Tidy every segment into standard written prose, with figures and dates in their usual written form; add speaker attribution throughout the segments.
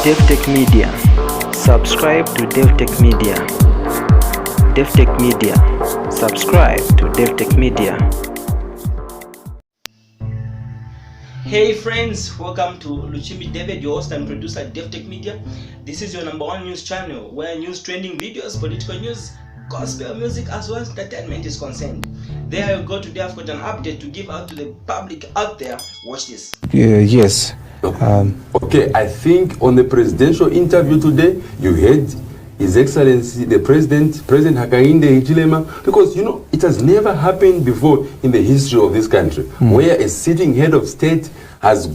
Speaker 1: Davi-tech-media. Subscribe to Davi-tech-media. Davi-tech-media. Subscribe to Davi-tech-media.
Speaker 2: Hey friends, welcome to Luchimbi David, your host and producer at Davi-tech-media. This is your #1 news channel where news, trending videos, political news, gospel music as well as entertainment is concerned. There you go. Today I've got an update to give out to the public out there. Watch this.
Speaker 3: Yes.
Speaker 4: Okay, I think on the presidential interview today, you heard His Excellency the President Hichilema, because it has never happened before in the history of this country, where a sitting head of state has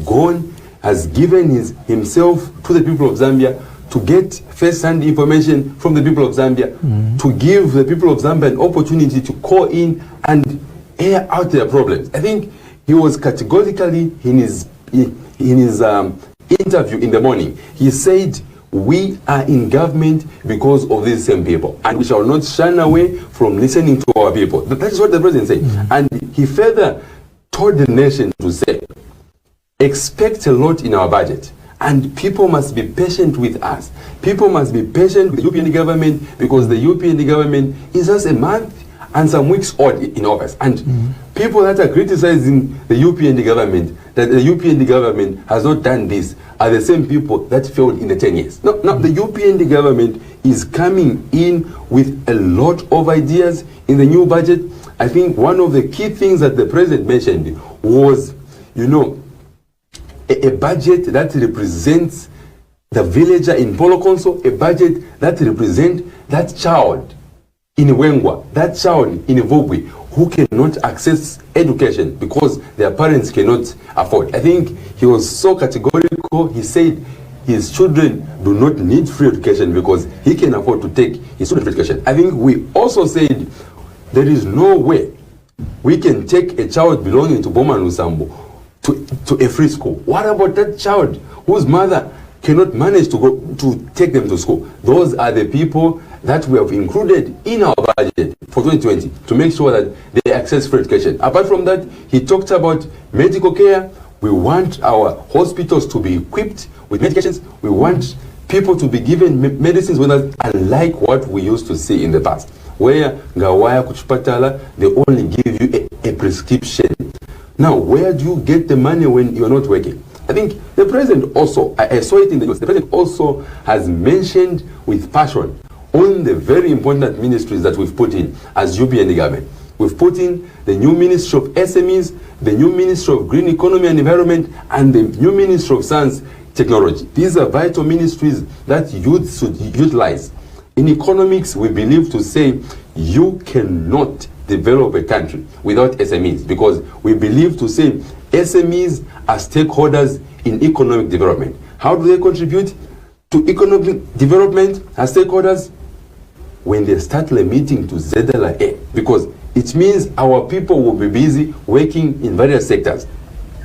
Speaker 4: given himself to the people of Zambia to get first-hand information from the people of Zambia, to give the people of Zambia an opportunity to call in and air out their problems. I think he was categorically in his interview in the morning. He said, we are in government because of these same people, and we shall not shun away from listening to our people. That is what the president said. And he further told the nation to say, expect a lot in our budget, and people must be patient with us. People must be patient with the UPND government, because the UPND government is just a month and some weeks old in office. And people that are criticizing the UPND government, that the UPND government has not done this, are the same people that failed in the 10 years. Now the UPND government is coming in with a lot of ideas in the new budget. I think one of the key things that the president mentioned was, a budget that represents the villager in Polo Council, a budget that represents that child in Wengwa, that child in Vogwe, who cannot access education because their parents cannot afford. I think he was so categorical. He said his children do not need free education because he can afford to take his children free education. I think we also said there is no way we can take a child belonging to Boma and Usambo to a free school. What about that child whose mother cannot manage to take them to school? Those are the people that we have included in our budget for 2020 to make sure that they access free education. Apart from that, he talked about medical care. We want our hospitals to be equipped with medications. We want people to be given medicines with us, unlike what we used to see in the past, where Ngawaya Kuchipatala, they only give you a prescription. Now, where do you get the money when you're not working? I think the president also, I saw it in the news, the president also has mentioned with passion on the very important ministries that we've put in as UPND government. We've put in the new Ministry of SMEs, the new Ministry of Green Economy and Environment, and the new Ministry of Science Technology. These are vital ministries that youth should utilize. In economics, we believe to say you cannot develop a country without SMEs, because we believe to say SMEs are stakeholders in economic development. How do they contribute to economic development as stakeholders? When they start limiting to ZLA, because it means our people will be busy working in various sectors.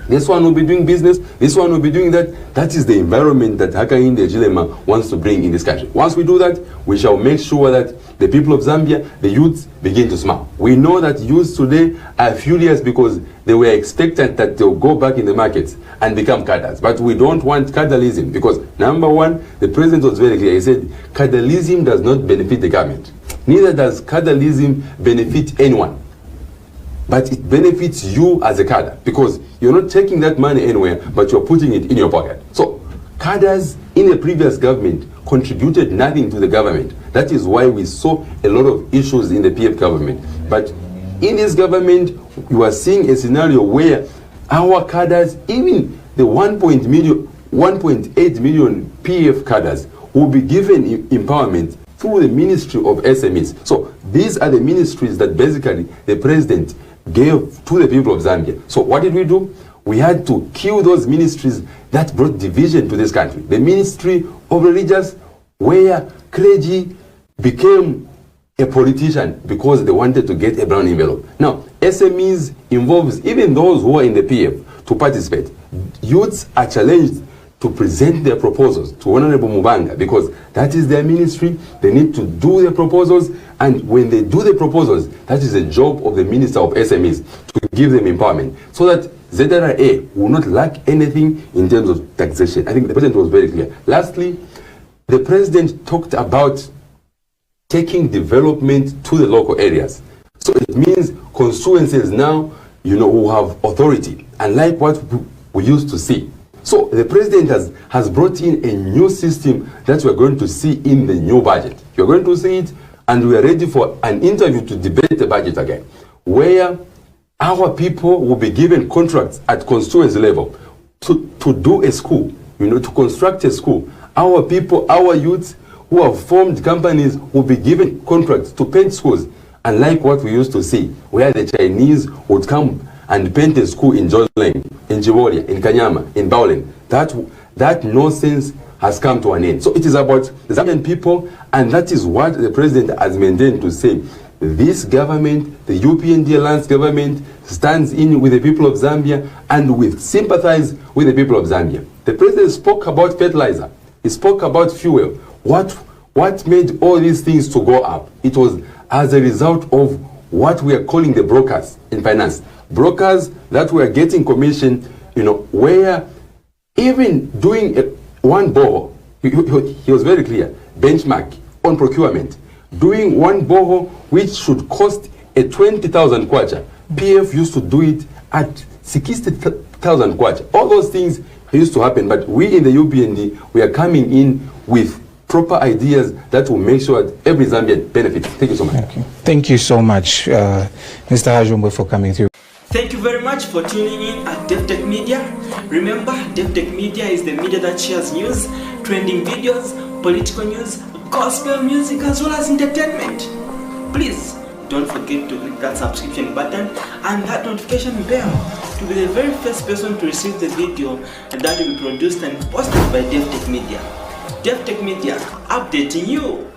Speaker 4: This one will be doing business, this one will be doing that. That is the environment that Hichilema wants to bring in this country. Once we do that, we shall make sure that the people of Zambia, the youths, begin to smile. We know that youths today are furious because they were expectant that they'll go back in the markets and become cadres. But we don't want cadreism, because number one, the president was very clear. He said, cadreism does not benefit the government. Neither does cadreism benefit anyone. But it benefits you as a cadre, because you're not taking that money anywhere, but you're putting it in your pocket. So cadres in the previous government contributed nothing to the government. That is why we saw a lot of issues in the PF government. But in this government, you are seeing a scenario where our cadres, even the 1.8 million PF cadres, will be given empowerment through the Ministry of SMEs. So these are the ministries that basically the president gave to the people of Zambia. So what did we do? We had to kill those ministries that brought division to this country. The Ministry of Religious, where clergy became a politician because they wanted to get a brown envelope. Now, SMEs involves even those who are in the PF to participate. Youths are challenged to present their proposals to Honorable Mubanga, because that is their ministry. They need to do their proposals, and when they do the proposals, that is the job of the Minister of SMEs, to give them empowerment, so that ZRA will not lack anything in terms of taxation. I think the president was very clear. Lastly, the president talked about taking development to the local areas. So it means constituencies now, who have authority, unlike what we used to see. So the president has brought in a new system that we're going to see in the new budget. You're going to see it, and we are ready for an interview to debate the budget again, where our people will be given contracts at constituency level to do a school, to construct a school. Our people, our youths who have formed companies will be given contracts to paint schools, unlike what we used to see, where the Chinese would come and paint a school in Joslin, in Jivolia, in Kanyama, in Baulen. That nonsense has come to an end. So it is about the Zambian people, and that is what the president has maintained to say. This government, the UPND Alliance government, stands in with the people of Zambia and with sympathize with the people of Zambia. The president spoke about fertilizer. He spoke about fuel. What made all these things to go up? It was as a result of what we are calling the brokers in finance. Brokers that were getting commission, where even doing one borehole, he was very clear, benchmark on procurement. Doing one borehole which should cost a 20,000 kwacha, PF used to do it at 60,000 kwacha. All those things used to happen, but we in the UPND, we are coming in with proper ideas that will make sure that every Zambian benefits. Thank you so much.
Speaker 3: Okay. Thank you so much, Mr. Hachoombwa, for coming through.
Speaker 2: Thank you very much for tuning in at Davi-tech-media. Remember, Davi-tech-media is the media that shares news, trending videos, political news, gospel music, as well as entertainment. Please don't forget to click that subscription button and that notification bell to be the very first person to receive the video that will be produced and posted by Davi-tech-media. Davi-tech-media, updating you.